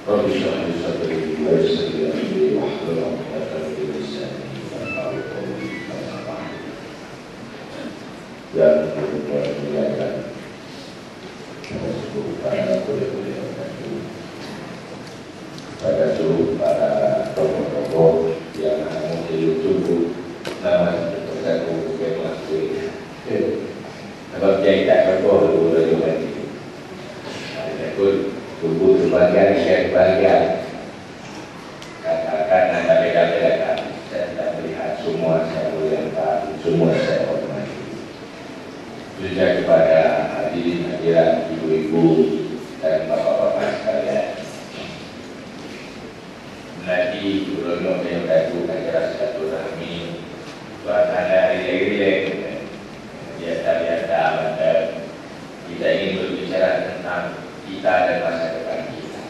رب اشرح لي صدري ويسر لي امري واحلل عقدة من لساني يفقهوا قولي. اما بعد. Ya muliakan para kuliah-kuliah pada para tokoh-tokoh yang mungkin YouTube nama kita bukan masih sebab jadi tak tokoh dulu juga ni. Ikut tubuh sebagian katakan anda beda-bedakan. Saya tidak melihat semua saya muliakan, semua saya hormati. Juga kepada hadirin ibu-ibu dan bapak-bapak sekalian. Nanti Gubernur yang berlaku acara silaturahmi suasana rilek-rilek biasa-biasa kita ingin berbicara tentang kita dan masa depan kita,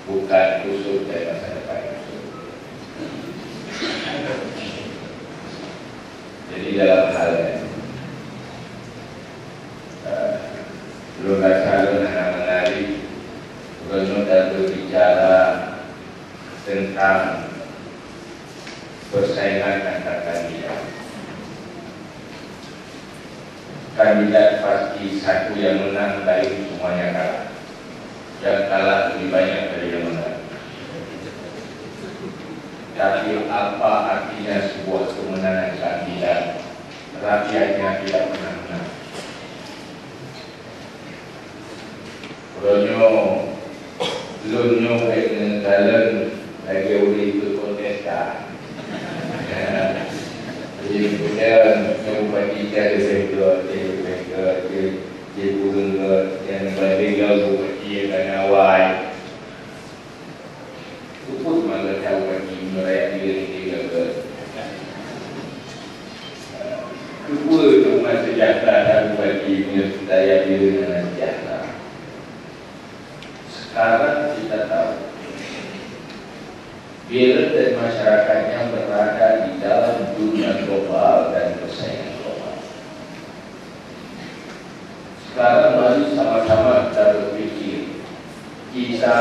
bukan khusus dan masa depan khusus. Jadi dalam hal belum selalu anak menarik Gubernur dan berbicara tentang persaingan antar kandidat. Kandidat pasti satu yang menang, lain semuanya kalah. Yang kalah lebih banyak dari yang menang. Tapi apa artinya sebuah kemenangan kandidat? Rakyatnya tidak pernah menang. Lunyo dengan dalam lagi boleh ikut kontestan. Jadi kemudian bagi cara mereka dia burung yang berbeza buat dia dan awal. Kuput malah tahu bagi mereka dia ke. Kuput rumah sejahtera tahu bagi daya dia dengan sejahtera. Sekarang kita tahu bila dan masyarakatnya berada di dalam dunia global dan persaingan global. Sekarang mari sama-sama kita berpikir, kita,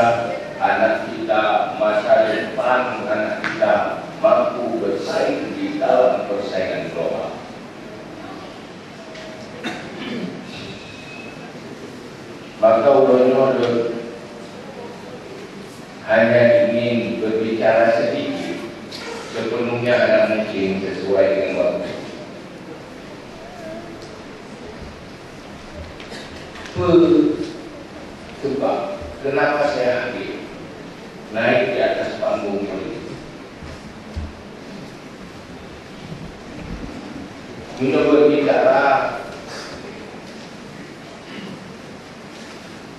anak kita, masa depan anak kita mampu bersaing di dalam persaingan global. Maka Gubernur hanya ingin berbicara sedikit, sepenuhnya anak mungkin sesuai dengan waktu. Sebab kenapa saya hadir naik di atas panggung politik? Untuk berbicara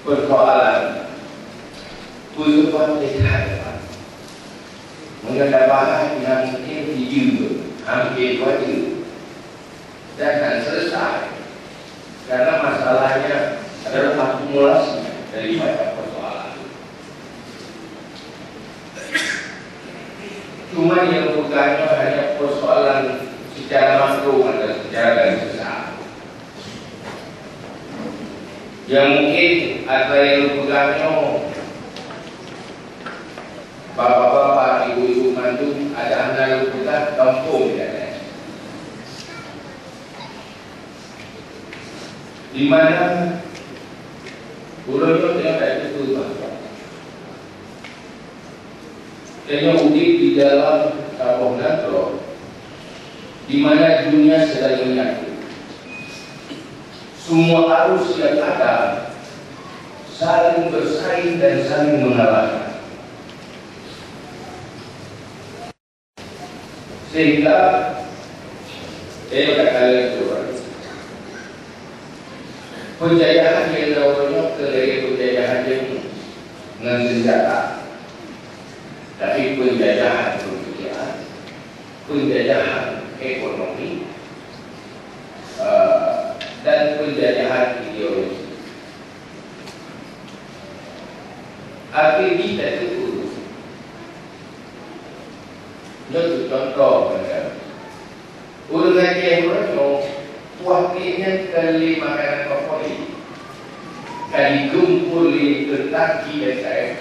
persoalan kehidupan kita mengenai bahan yang mungkin dijual hampir wajib dan akan selesai karena masalahnya adalah akumulasi dari banyak persoalan. Cuma yang bukannya hanya persoalan secara makro atau secara garis besar. Yang mungkin ada yang bukannya bapak-bapak, ibu-ibu kandung, ada anak kita kampung ya, di mana Gubernur yang tak itu bapak, dia udik di dalam kampung Natro, di mana dunia sedang menyatu. Semua arus yang ada saling bersaing dan saling mengalahkan. Sehingga kata itu penjajahan yang namanya kelai penjajahan yang dengan senjata, tapi penjajahan pemikiran, penjajahan ekonomi, dan penjajahan ideologi. Akhir kita itu untuk contoh urut ngaji urut wakilnya kali makanan favorit kali kumpul di Kentucky dan KFC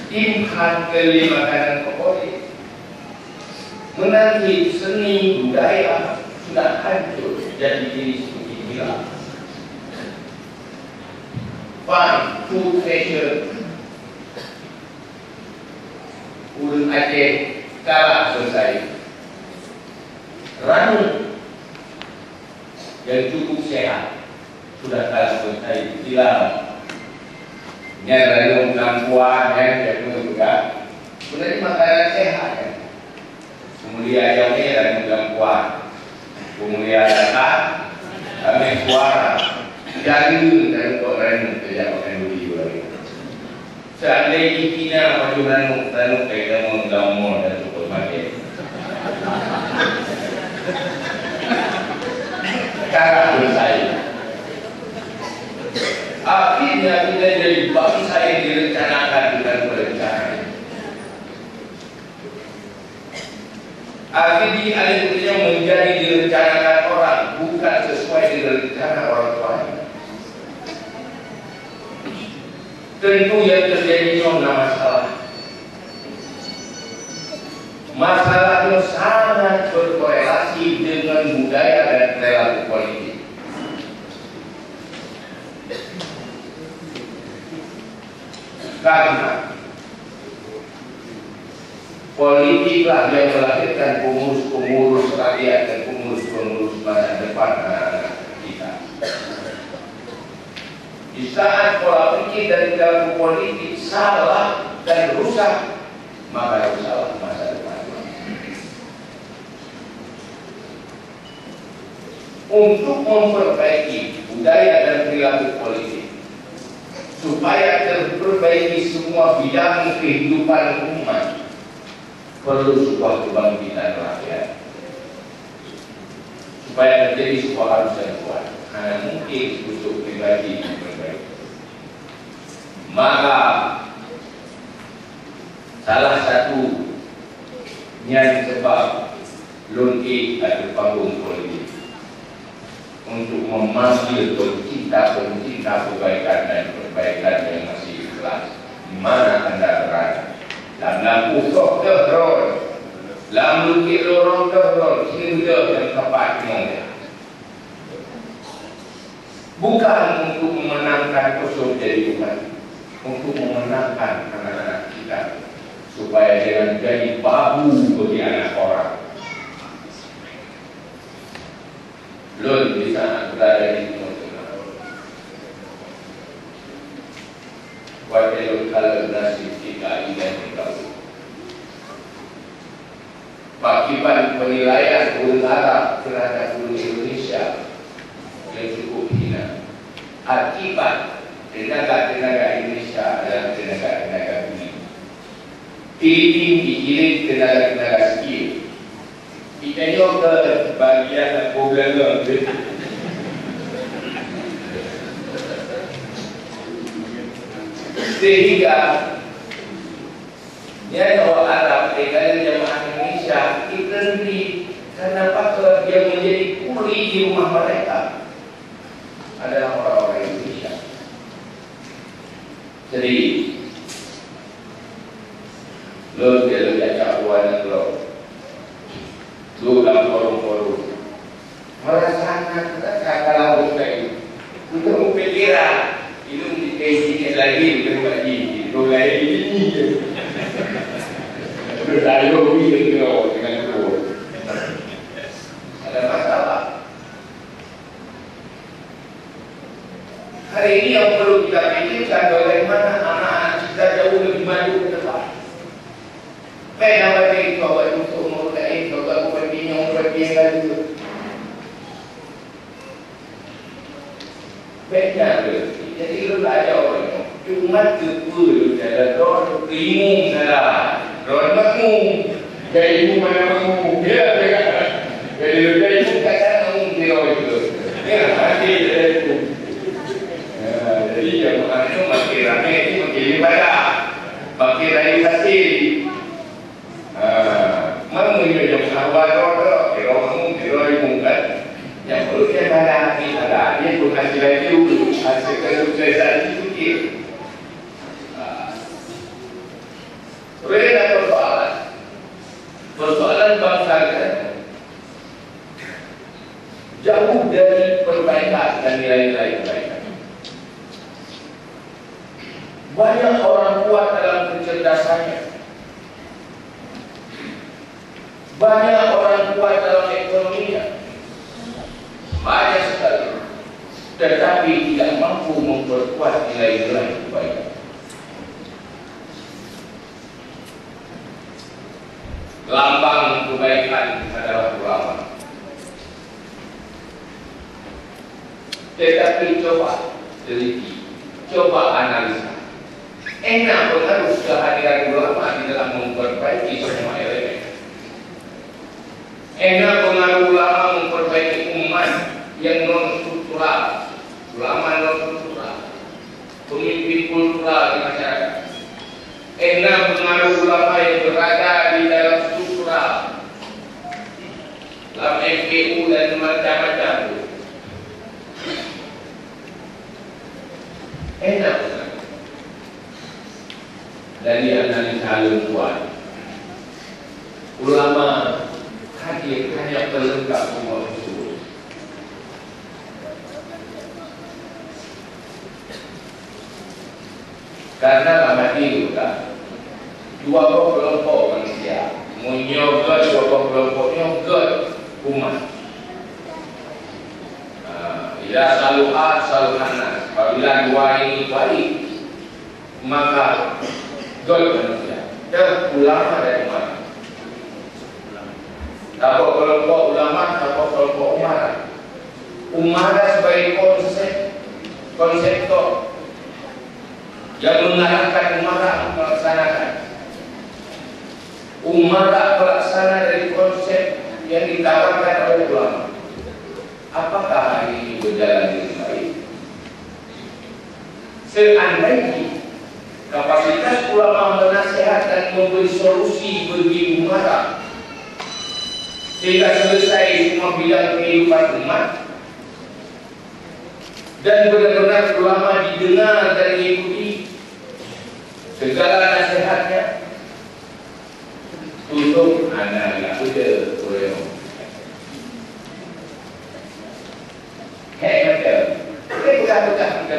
Imhan beli makanan favorit, menanti seni budaya sudah hancur jadi diri seperti gila. Fun, food, fashion, urut Aceh kalah selesai. Ranum yang cukup sehat sudah kalah selesai. Hilang. Yang ranum lampuan yang juga sebenarnya makanan sehat kan. Kemudian yang ini ranum lampuan, kemudian datang kami suara jalan dan kok ranum tidak makan dulu lagi. Seandainya Cina maju ranum kayak kamu gamun dan cukup makan. Kalah selesai. Akhirnya kita jadi bangsa yang direncanakan bukan perencanaan. Akhirnya menjadi direncanakan orang bukan sesuai dengan rencana orang tuanya. Tentu yang terjadi nona masalah. Masalah itu sangat berkorelasi dengan budaya dan perilaku politik. Karena politiklah yang melahirkan pengurus-pengurus rakyat dan pengurus-pengurus masa depan anak-anak kita. Di saat pola pikir dan perilaku politik salah dan rusak, maka rusak masa depan. Untuk memperbaiki budaya dan perilaku politik supaya terperbaiki semua bidang kehidupan umat, perlu sebuah kebangkitan rakyat. Supaya terjadi sebuah arus yang kuat, hanya mungkin untuk pribadi memperbaiki. Maka salah satu yang sebab logik atau panggung politik untuk memanggil pencinta kebaikan dan perbaikan yang masih ikhlas di mana Anda berada. Dalam usok terror, dalam lukit lorong terror, sehingga yang tepatnya bukan untuk memenangkan usul jadi umat, untuk memenangkan anak-anak kita supaya jangan jadi babu bagi anak orang. Lun di sana berada di Timur Tengah. Wakil kalau nasib kita ini tahu. Akibat penilaian burung Arab terhadap burung Indonesia yang cukup hina. Akibat tenaga-tenaga Indonesia adalah tenaga-tenaga buli. Filipina dikirim tenaga-tenaga skill. Kita juga bagian problem sehingga ya kalau Arab dengan jamaah Indonesia kita di kenapa dia menjadi kuli di rumah mereka adalah orang-orang Indonesia. Jadi lo dia ajak buat lo dalam forum-forum merasakan kalau bukan untuk pikiran itu di lagi dengan ini mulai ini berdialog dengan itu ada masalah. Hari ini yang perlu kita pikirkan bagaimana anak-anak kita jauh lebih maju ke depan. Bagaimana bagi kau untuk memulai kau berbincang lagi. Bagaimana? Jadi lu belajar orang cuma kepul dalam don ilmu salah, don makmu, dari ilmu mana makmu, dia berkata, dari ilmu kata makmu dia itu, dia mati dari itu. Jadi yang maknanya makin ramai itu makin ibadah, makin realisasi. Makmu itu yang sahabat orang, kalau makmu dia ilmu kan. Yang perlu dia pada kita dia bukan sila itu hasil kesuksesan itu dia. jauh dari perbaikan dan nilai-nilai kebaikan. Banyak orang kuat dalam kecerdasannya, banyak orang kuat dalam ekonominya, banyak sekali, tetapi tidak mampu memperkuat nilai-nilai kebaikan. Lambang kebaikan adalah ulama. Tetapi coba teliti, coba analisa. Enak pengaruh kehadiran ulama di dalam memperbaiki semua elemen. Enak pengaruh ulama memperbaiki umat yang non-struktural, ulama non-struktural, pemimpin kultural di masyarakat. Enak pengaruh ulama yang berada di dalam struktural, dalam MPU dan macam-macam. Enak dan dianalisa kuat. Ulama hadir hanya pelengkap semua unsur. Karena lama ini juga dua kelompok manusia menyogok dua kelompok nyogok umat. Ya saluhat saluhanas. Apabila dua ini baik, maka gol manusia. Dan ulama dari mana? Tahu kelompok ulama, tahu kelompok umara. Umara sebagai konseptor yang mengarahkan umara melaksanakan. Umara pelaksana dari konsep yang ditawarkan oleh ulama. Apakah hari ini berjalan dengan baik? Seandainya kapasitas ulama menasihat dan memberi solusi bagi umat sehingga selesai semua bidang kehidupan umat, dan benar-benar ulama didengar dan diikuti segala nasihatnya, tutup anak tidak ada boleh. Hei macam,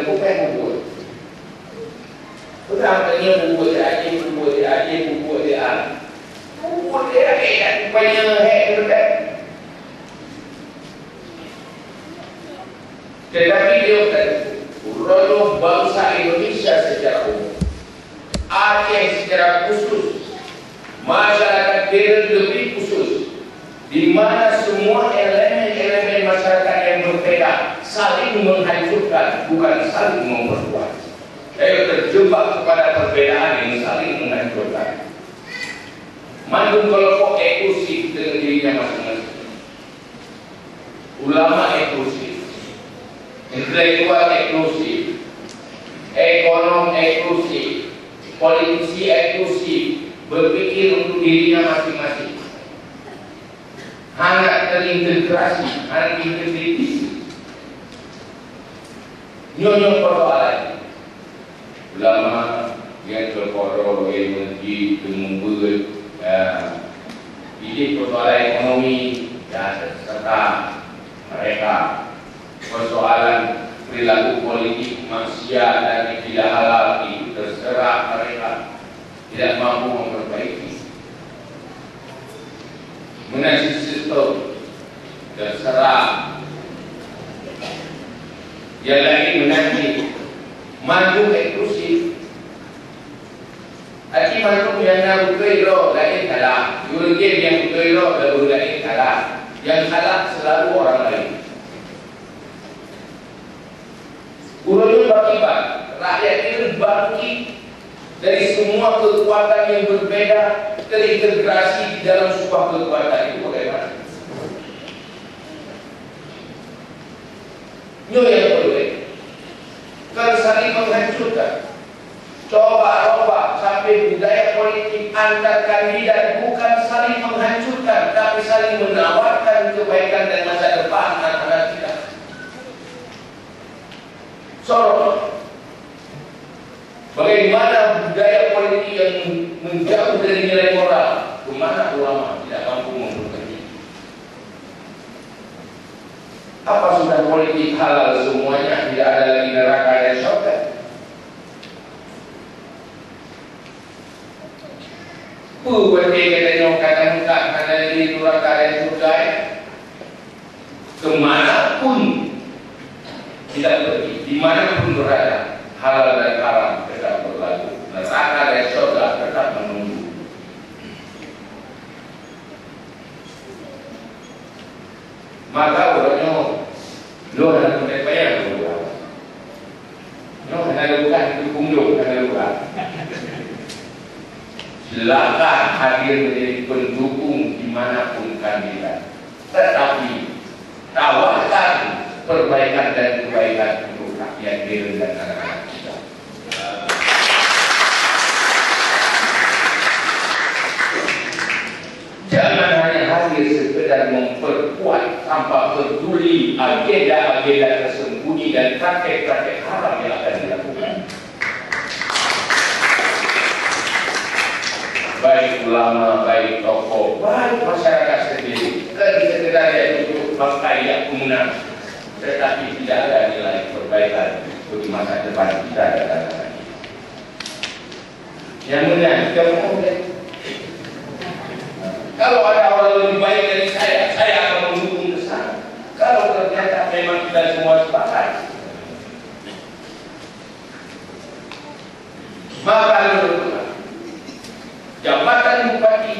bukan bubur. Bukan tanya bubur dia aje, bubur dia. Bubur dia kan banyak hei bukan. Tetapi dia kan roh bangsa Indonesia secara umum, Aceh secara khusus, masyarakat Keren lebih khusus, di mana semua elemen-elemen masyarakat yang berbeda saling menghancurkan, bukan saling memperkuat. Saya terjebak kepada perbedaan yang saling menghancurkan. Mandung kelompok eksklusif dengan dirinya masing-masing. Ulama eksklusif, intelektual eksklusif, ekonom eksklusif, politisi eksklusif, berpikir untuk dirinya masing-masing. Hangat terintegrasi, anti-integritis. Nyonya persoalan ulama yang terkodoh yang menjadi mengumpul ini persoalan ekonomi dan serta mereka persoalan perilaku politik manusia dan tidak halal itu terserah mereka tidak mampu memperbaiki. Mengenai sistem terserah. Yang lain menanti maju eksklusif. Aki maju yang nak betul lo lain kalah. Yurgen yang betul lo baru lain kalah. Yang kalah selalu orang lain. Urut bangkit, rakyat ini bangkit dari semua kekuatan yang berbeda, terintegrasi di dalam sebuah kekuatan itu bagaimana? Ini yang perlu. Kalau saling menghancurkan, coba sampai budaya politik antar kandidat bukan saling menghancurkan, tapi saling menawarkan kebaikan dan masa depan antara kita. Sorot. Bagaimana budaya politik yang menjauh dari nilai moral, kemana ulama tidak mampu memperbaiki. Apa sudah politik halal semuanya, tidak ada lagi neraka dan syurga? Berarti katanya kata-kata karena di neraka dan syurga kemanapun kita pergi, dimanapun berada, halal dan haram tetap berlaku, neraka dan syurga tetap menunggu. Maka orangnya lo hendak berpayah berdoa. Lo hendak bukan dukung lo, hendak bukan. Silakan hadir menjadi pendukung dimanapun kandidat. Tetapi tawarkan perbaikan dan kebaikan untuk rakyat diri dan anak-anak kita. Jangan hanya hadir sekedar memperkuat tanpa peduli agenda-agenda tersembunyi dan praktek-praktek haram yang akan dilakukan. Baik ulama, baik tokoh, baik masyarakat sendiri, kan sekedar untuk bangkai kemudian, tetapi tidak ada nilai perbaikan bagi masa depan kita dan anak-anak kita. Yang benar, kita boleh. Kalau ada orang lebih baik dari saya akan mendukung ke sana. Kalau ternyata memang kita semua sepakat, maka jabatan bupati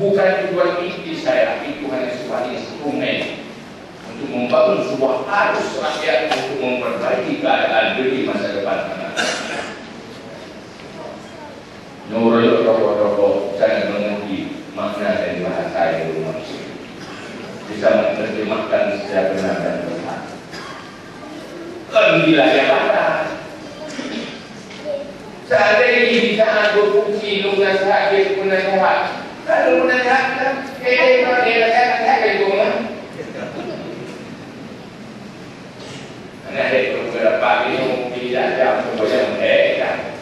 bukan tujuan inti saya, itu hanya sebagai instrumen untuk membangun sebuah arus rakyat untuk memperbaiki keadaan diri masa depan anak. Nurul tokoh-tokoh saya mengerti makna dari bahasa yang bermaksud, bisa menerjemahkan secara benar dan benar. Gila jabatan. Seandainya bisa berfungsi nasihat dia penasehat. Kalau penasehat kan, dia nasihat itu kan. Anak dia beberapa ini tidak ada untuk mereka.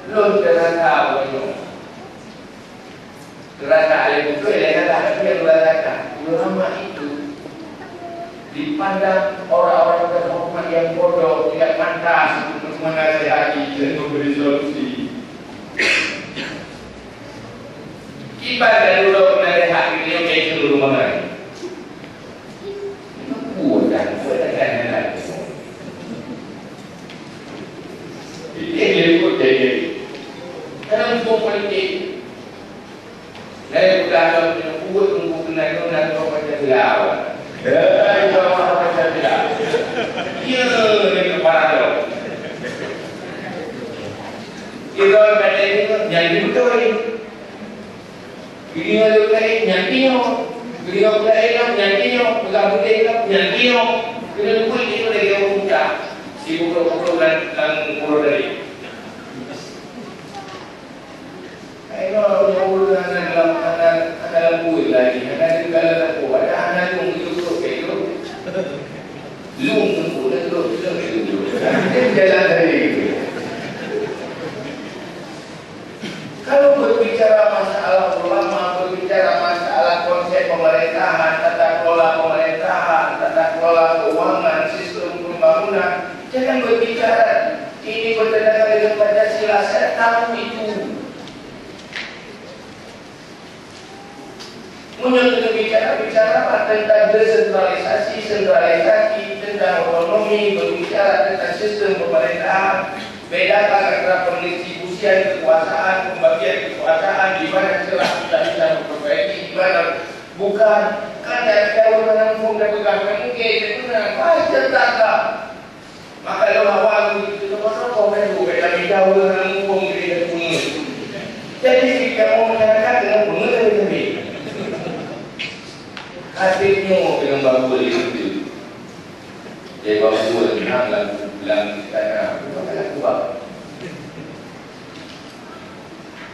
Belum terasa banyak. Terasa ada itu yang kata dia merasakan ulama itu dipandang orang-orang terhormat yang bodoh, tidak pantas untuk menasihati dan memberi solusi. Ibadah dulu menasihat ini kayak seluruh mengenai. Bukan lagi. Ini ikut jadi. Dalam hukum politik, saya sudah ada buat untuk kenal macam lawan. Macam lawan. Ia ni kepala tu. Kita pada ini jadi betul. Beliau lain nyantiyo, beliau lain nyantiyo, pegang putih nyantiyo. Kita buat itu lagi orang muda. Si buku-buku dan guru dari. Kalau orang dalam buku lagi, ada segala aku, ada anak yang hidup itu, lung pun itu, jalan dari itu. Kalau berbicara masalah ulama, berbicara masalah konsep pemerintahan, tata kelola pemerintahan, tata kelola keuangan, sistem pembangunan, jangan berbicara ini bertentangan dengan Pancasila. Saya tahu itu. Menyebut bicara tentang desentralisasi, sentralisasi, tentang otonomi, berbicara tentang sistem pemerintahan, bedakan antara pendistribusian kekuasaan, pembagian kekuasaan, di mana celah kita bisa memperbaiki, di mana bukan. Kan dari jauh menampung dan pegang mungkin itu pasti tertata. Maka kalau awal itu mana komen bukan lagi jauh menampung dari pengurus. Jadi jika mau menyatakan dengan pengurus lebih. Hatinya dengan bagus itu, dia bagus dengan bilang karena bukan kuat.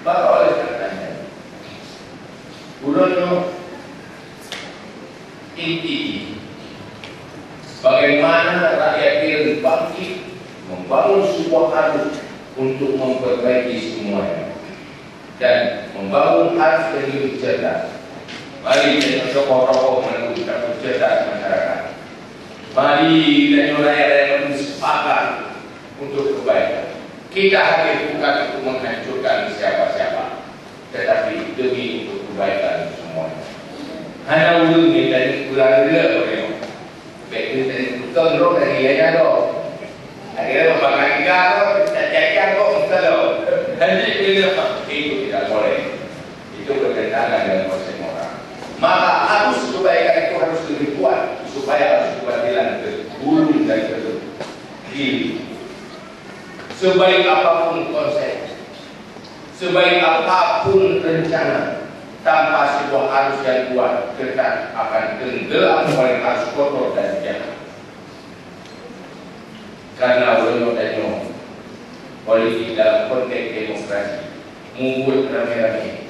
Maka oleh karenanya, ulama inti bagaimana rakyat ini bangkit membangun sebuah arus untuk memperbaiki semuanya dan membangun arus yang lebih cerdas. Mari kita tokoh-tokoh menentukan cerdas masyarakat. Mari kita rakyat sepakat untuk kebaikan. Kita hadir bukan untuk menghancurkan siapa-siapa, tetapi demi untuk kebaikan semuanya. Hanya ulun ni dari pulang dia boleh. Betul dari betul roh dari dia dah. Akhirnya membakar ikan tu, jajan tu betul tu. Jadi bila itu tidak boleh. Itu bertentangan dengan konsep moral. Maka arus kebaikan itu harus lebih kuat supaya arus kebatilan tergulung dan tergili. Sebaik apapun konsep, sebaik apapun rencana, tanpa sebuah arus yang kuat, tetap akan tenggelam oleh arus kotor dan jahat. Karena ulama politik dalam konteks demokrasi membuat rame-rame.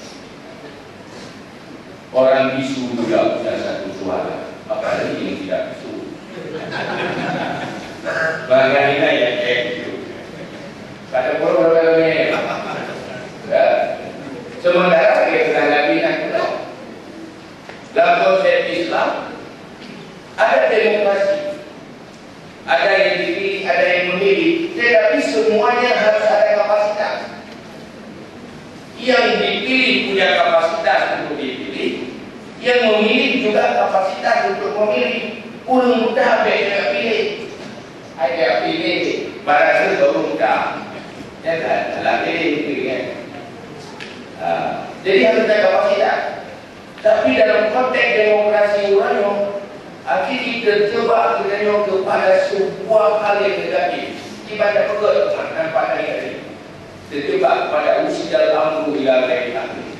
Orang bisu juga punya satu suara, apalagi yang tidak bisu. Bagaimana yang kayak gitu? Pada orang rame, sementara dia menghadapi nasional. Dalam konsep Islam ada demokrasi, ada yang dipilih, ada yang memilih, tetapi semuanya harus ada kapasitas. Yang dipilih punya kapasitas untuk dipilih, yang memilih juga kapasitas untuk memilih. Ulun mudah beda pilih, ada pilih, barang itu baru mudah. Ya kan, lagi kan. Jadi harus ada kapasitas. Tapi dalam konteks demokrasi urano, akhirnya terjebak kepada sebuah hal yang negatif. Ibadah pegot nampak tadi. Terjebak pada usidal amru ila ghairi ahli.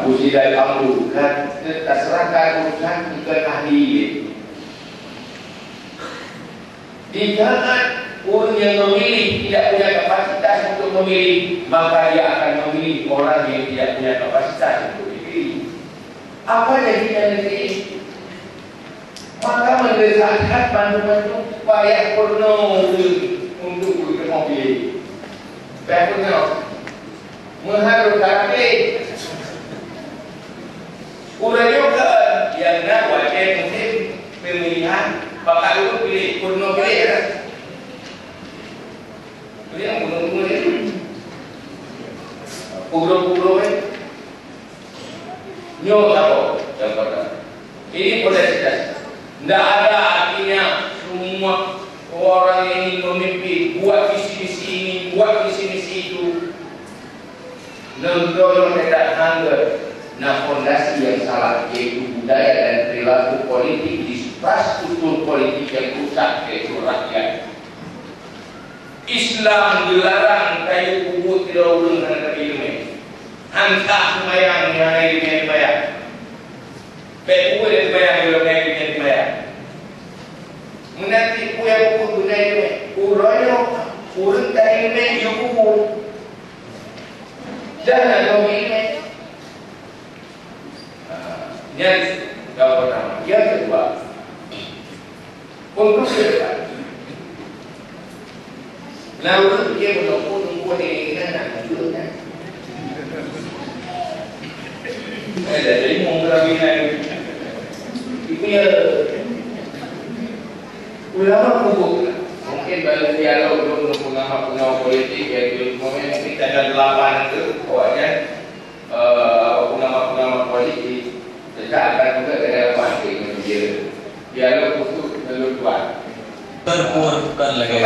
Usidal amru kan terserahkan urusan ke ahli. Di saat orang yang memilih tidak punya kapasitas untuk memilih, maka dia akan memilih orang yang tidak punya kapasitas untuk dipilih. Apa jadinya negeri ini? Maka mendesakkan bantu-bantu supaya penuh untuk mobil. Supaya penuh mengharus karakter. Urang juga yang nak wajib mungkin pemilihan bakal itu pilih penuh pilih kan? Pilih yang penuh itu. Pugro nyo apa? Yang pertama. Ini politik. Tidak ada artinya semua orang yang ingin memimpin buat visi-visi ini, buat visi-visi itu. Nentoyo tidak hanggar. Nah, fondasi yang salah yaitu budaya dan perilaku politik di infrastruktur politik yang rusak yaitu rakyat. Islam dilarang kayu kubur tidak ulun dengan ilmu. Angka sembayang yang airnya dibayar. Beku yang dibayar belum airnya dibayar. Menanti kuya kubur guna ilmu. Uroyo urun tak ilmu yang kubur. Jangan dong ilmu. Yang pertama. Yang kedua, untuk depan. Lalu dia menunggu dengan anak juga. Jadi mengkawinkan itu ya ulama kubur. Mungkin bagi dialog untuk pengamat politik yaitu momen kita ada 8 itu pokoknya pengamat politik tidak akan juga ada pasti menjadi dialog khusus keluar. Terpurkan lagi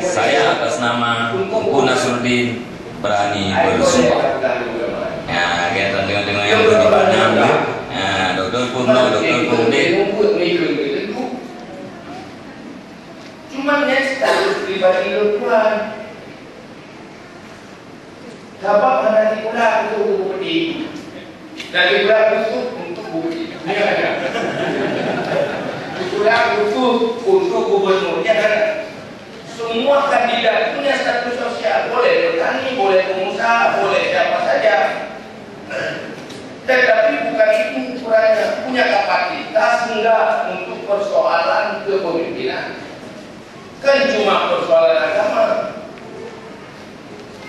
saya atas nama Ungku Nasruddin berani bersumpah. Ya, kita tengok-tengok yang berdebatnya, ya, Doktor Puno, Doktor Pundit. Cuma status pribadi Tuhan. Dapat nanti pula untuk bukti. Nanti pula khusus untuk bukti. Pula khusus untuk gubernurnya kan. Semua kandidat punya status sosial, boleh petani, boleh pengusaha, boleh siapa saja. Tetapi bukan itu ukurannya, punya kapasitas enggak untuk persoalan kepemimpinan. Kan cuma persoalan agama.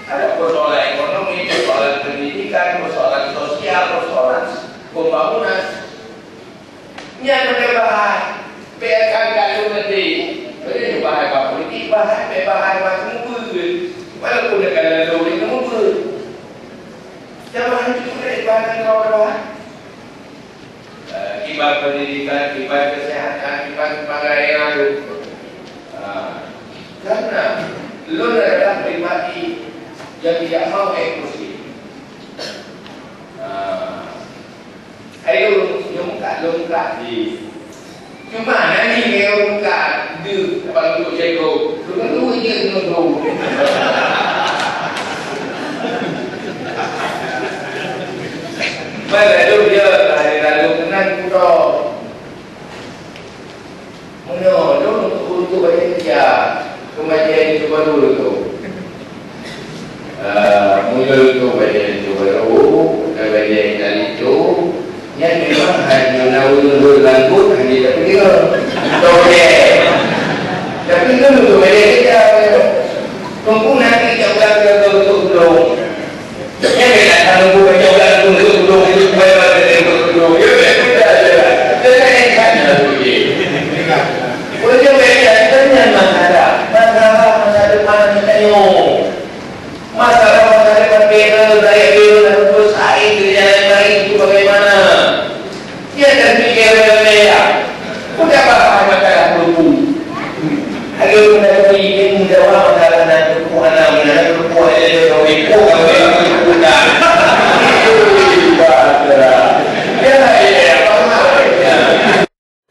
Ada persoalan ekonomi, persoalan pendidikan, persoalan sosial. sosial, persoalan pembangunan. Yang berbahaya, biarkan kalau nanti, boleh bahaya politik, bahaya macam apa? Walaupun negara lalu itu apa? Jangan juga ibarat orang. Kibat pendidikan, kibat kesehatan, kibat pemberdayaan. Karena lu adalah pribadi yang tidak mau eksklusif. Ayo lompat di. Cuma nanti dia lompat di apa tu cikgu. Lu je tu. Lalu dia lalu kenal kuda. Menolak untuk banyak kerja. Kemajuan itu baru tu. Muncul itu banyak itu baru. Banyak dari itu. Yang memang hanya naul langgut hanya tapi dia. Tapi itu untuk banyak kerja. Tunggu nanti jauh untuk belum. Yang tidak tahu banyak orang untuk belum itu bayar untuk belum. Ya sudah saja. Jangan kata lagi. Boleh bayar dengan masalah masa depan kita yo. Masalah depan kita daya biru dan terus air di jalan lain itu bagaimana? Dia dan fikir berbeda. Sudah apa masalah berhubung? Agar kita ingin menjawab masalah dan kepuasan dan kepuasan yang itu bukan.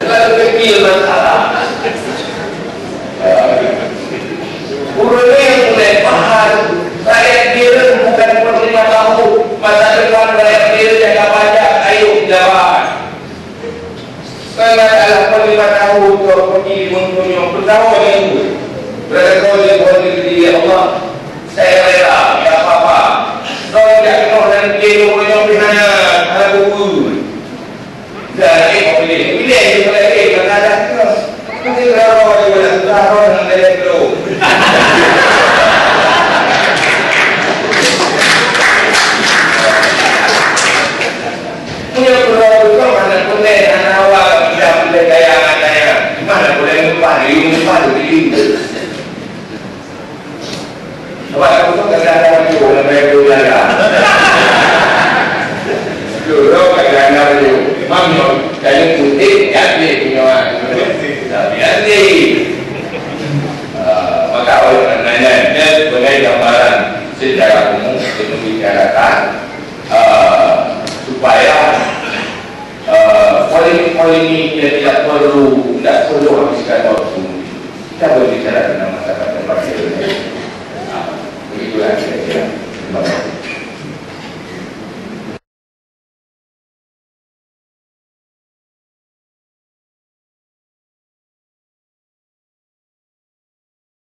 Lalu kecil masalah. Urutnya yang mulai paham. Rakyat kira bukan penerima tahu. Masa depan rakyat kira jaga pajak. Ayo jawab. Kalau adalah penerima tahu untuk pergi mengunjung pertama itu. Berada kau di diri Allah. Saya rela. Ya apa-apa. Kau tidak kenal dan kira mengunjung pihaknya. Anak buku. Dan kau pilih. Pilih yang boleh. Kerana ada kau. Mungkin kalau juga dah susah kau dengan dia dulu. Punya pulau mana boleh anak awak tidak boleh gaya anaknya. Mana boleh lupa di. Sebab aku tu kadang-kadang baju lebih berjaga. Dulu kadang-kadang baju. Mampu kayu putih jadi punya. Jadi maka oleh karenanya sebagai gambaran secara umum untuk membicarakan supaya polemik yang tidak perlu habiskan waktu. Kita berbicara tentang masyarakat yang berbeda. Begitulah kira-kira.